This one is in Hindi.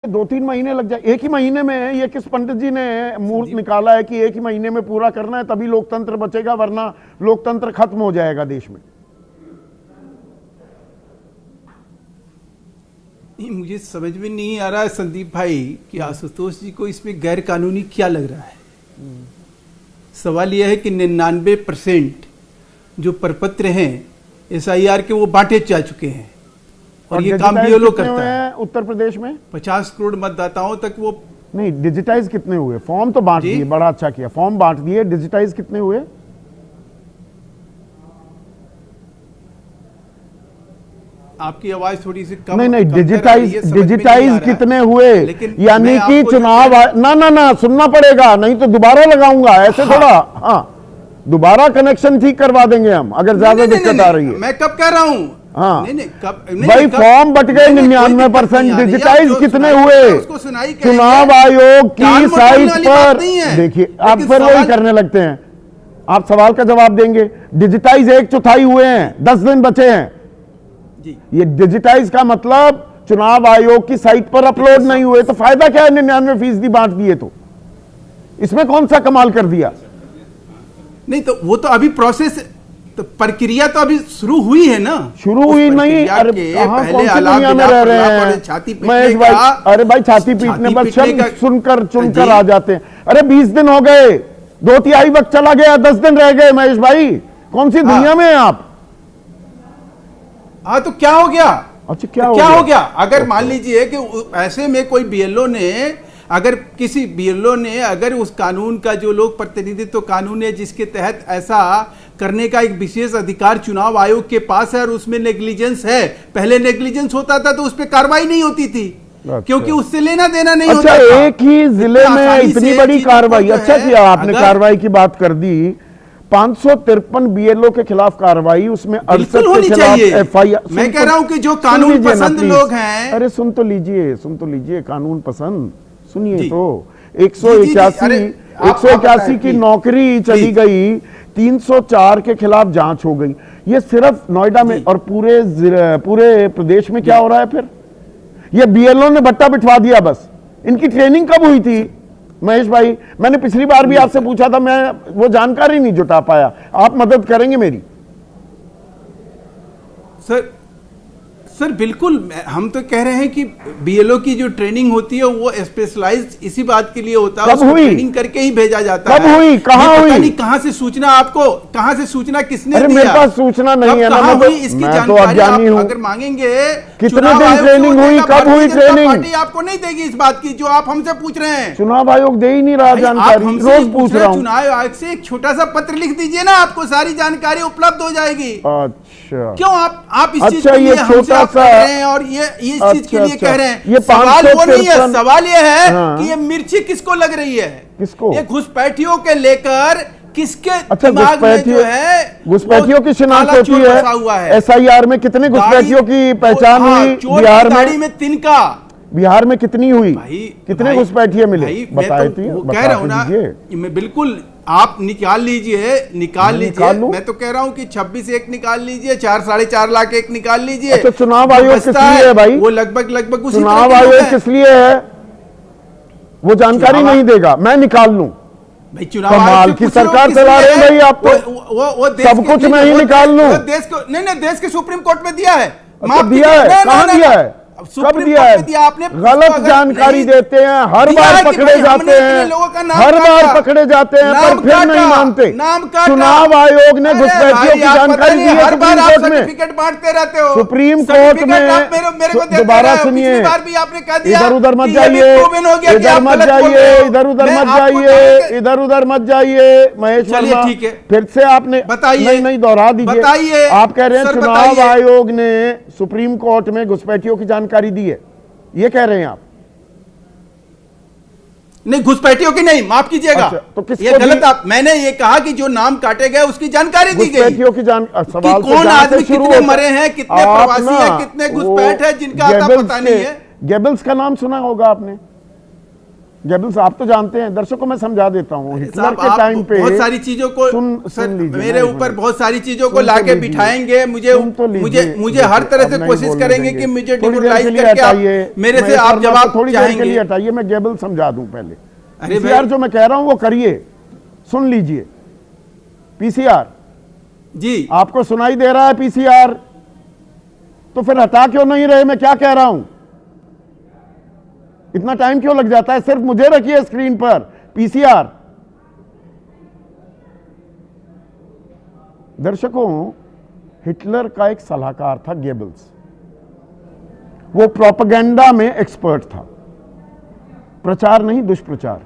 2-3 महीने लग जाए, एक ही महीने में। ये किस पंडित जी ने मुहूर्त निकाला है कि एक ही महीने में पूरा करना है, तभी लोकतंत्र बचेगा, वरना लोकतंत्र खत्म हो जाएगा देश में। नहीं, मुझे समझ में नहीं आ रहा है संदीप भाई कि आशुतोष जी को इसमें गैर कानूनी क्या लग रहा है। सवाल यह है कि 99% जो प्रपत्र हैं SIR के वो बांटे जा चुके हैं और ये काम BLO करता है। उत्तर प्रदेश में 50 करोड़ मतदाताओं तक वो नहीं। डिजिटाइज कितने हुए? फॉर्म तो बांट दिए, बड़ा अच्छा किया, फॉर्म बांट दिए। डिजिटाइज कितने हुए? आपकी आवाज थोड़ी सी कम। नहीं, डिजिटाइज कितने हुए? यानी कि चुनाव ना सुनना पड़ेगा, नहीं तो दोबारा लगाऊंगा ऐसे थोड़ा। हाँ, दोबारा कनेक्शन ठीक करवा देंगे हम अगर ज्यादा दिक्कत आ रही है। मैं कब कह रहा हूँ? हाँ नहीं, भाई फॉर्म बट गए 99%। डिजिटाइज कितने हुए? चुनाव आयोग की साइट पर देखिए, आप फिर वही करने लगते हैं। आप सवाल का जवाब देंगे। डिजिटाइज 1/4 हुए हैं, 10 दिन बचे हैं। ये डिजिटाइज का मतलब चुनाव आयोग की साइट पर अपलोड नहीं हुए, तो फायदा क्या है 99% बांट दिए? तो इसमें कौन सा कमाल कर दिया? नहीं तो वो तो अभी प्रोसेस, तो प्रक्रिया तो अभी शुरू हुई है ना। शुरू हुई नहीं? अरे कहां, कौन सी दुनिया में रह रहे हैं महेश भाई? अरे भाई छाती पीटने, बस शब्द सुनकर चुनकर आ जाते हैं। अरे 20 दिन हो गए, 2/3 वक्त चला गया, 10 दिन रह गए। महेश भाई कौन सी दुनिया में हैं आप? हाँ तो क्या हो गया? अच्छा क्या हो गया? अगर मान लीजिए कि ऐसे में कोई BLO ने, अगर किसी BLO ने अगर उस कानून का, जो लोक प्रतिनिधित्व कानून है जिसके तहत ऐसा करने का एक विशेष अधिकार चुनाव आयोग के पास है और उसमें नेग्लिजेंस है, पहले नेग्लिजेंस होता था तो उस पर कार्रवाई नहीं होती थी। अच्छा। क्योंकि उससे लेना देना नहीं होता था। एक ही जिले में इतनी बड़ी कार्रवाई। अच्छा किया आपने, कार्रवाई की बात कर दी। 553 BLO के खिलाफ कार्रवाई, उसमें 68 के खिलाफ FIR। मैं कह रहा हूं कि जो कानून पसंद लोग हैं। अरे सुन तो लीजिए कानून पसंद, सुनिए तो। 181 की नौकरी चली गई, 304 के खिलाफ जांच हो गई। ये सिर्फ नोएडा में, और पूरे प्रदेश में क्या हो रहा है फिर? ये BLO ने बट्टा बिठवा दिया बस। इनकी ट्रेनिंग कब हुई थी महेश भाई? मैंने पिछली बार भी आपसे पूछा था, मैं वो जानकारी नहीं जुटा पाया। आप मदद करेंगे मेरी? सर बिल्कुल, हम तो कह रहे हैं कि BLO की जो ट्रेनिंग होती है वो स्पेशलाइज्ड इसी बात के लिए होता है। कब हुई? ट्रेनिंग करके ही भेजा जाता है। कब हुई? कहाँ हुई? नहीं, कहाँ से सूचना आपको, कहाँ से सूचना किसने दिया? मेरे पास सूचना नहीं है ना, इसकी जानकारी आप अगर मांगेंगे। कितने दिन ट्रेनिंग हुई? कब हुई ट्रेनिंग? पार्टी आपको नहीं देगी इस बात की जो आप हमसे पूछ रहे हैं। चुनाव आयोग दे ही नहीं रहा जानकारी, रोज पूछ रहा हूँ। चुनाव आयोग से एक छोटा सा पत्र लिख दीजिए ना, आपको सारी जानकारी उपलब्ध हो जाएगी। अच्छा, क्यों आप इस चीज के लिए हमसे आप कह रहे हैं और ये इस चीज के लिए कह रहे हैं? ये सवाल वो नहीं है, सवाल ये है कि ये मिर्ची किसको लग रही है? किसको? ये घुसपैठियों के लेकर किसके दिमाग में जो है घुसपैठियों की शिनाख्त होती है। SIR में कितने घुसपैठियों की पहचान हुई? बिहार में 3 का। बिहार में कितनी हुई? कितने घुसपैठिए मिले? बताए तो कह रहा हूं ना, मैं बिल्कुल, आप निकाल लीजिए। मैं तो कह रहा हूं कि 26 एक निकाल लीजिए, 4-4.5 लाख एक निकाल लीजिए। अच्छा, चुनाव आयोग किस लिए है भाई? वो लगभग उसी चुनाव आयोग किस लिए है? वो जानकारी नहीं देगा, मैं निकाल लूं। भाई चुनाव कमाल की सरकार चला रहे हैं भाई आप तो। वो सब कुछ मैं ही निकाल लूं। देश को नहीं, देश के सुप्रीम कोर्ट में दिया है। दिया है? कहां दिया है? कब दिया है? आपने गलत जानकारी देते हैं, हर बार पकड़े जाते हैं, हर बार पकड़े जाते हैं, पर फिर नहीं मानते। चुनाव आयोग ने घुसपैठियों की जानकारी दी है सुप्रीम कोर्ट में। सर्टिफिकेट बांटते रहते हो सुप्रीम कोर्ट में। दोबारा सुनिए, इधर उधर मत जाइए, इधर मत जाइए, इधर उधर मत जाइए, इधर उधर मत जाइए। महेश वर्मा, फिर से आपने नहीं दोहरा दीजिए। आप कह रहे हैं चुनाव आयोग ने सुप्रीम कोर्ट में घुसपैठियों की जानकारी दी है, ये कह रहे हैं आप? नहीं, घुसपैठियों की नहीं, माफ कीजिएगा। अच्छा, तो किसको ये गलत आप, मैंने ये कहा कि जो नाम काटे गए उसकी जानकारी दी गई। घुसपैठियों की सवाल कि कौन आदमी कितने मरे हैं, कितने प्रवासी हैं, कितने घुसपैठ है जिनका आता पता नहीं है। गेबल्स का नाम सुना होगा आपने? गेबल्स आप तो जानते हैं, दर्शकों को मैं समझा देता हूं, हिटलर साहब, के आप टाइम पे बहुत सारी चीजों को सुन लीजिए, मेरे ऊपर बहुत सारी चीजों को सुन तो लाके लीजिए, बिठाएंगे, मुझे हर तरह से कोशिश करेंगे कि मुझे डिमोरलाइज करके आप मेरे से आप जवाब थोड़ी देर के लिए चाहेंगे। हटाइए, मैं गेबल समझा दूं पहले। अरे पीसीआर जो मैं कह रहा हूं वो करिए, सुन लीजिए। पीसीआर जी, आपको सुनाई दे रहा है? पीसीआर तो फिर हटा क्यों नहीं रहे? मैं क्या कह रहा हूं? इतना टाइम क्यों लग जाता है? सिर्फ मुझे रखिए स्क्रीन पर। पीसीआर दर्शकों, हिटलर का एक सलाहकार था गेबल्स, वो प्रोपेगेंडा में एक्सपर्ट था, प्रचार नहीं दुष्प्रचार।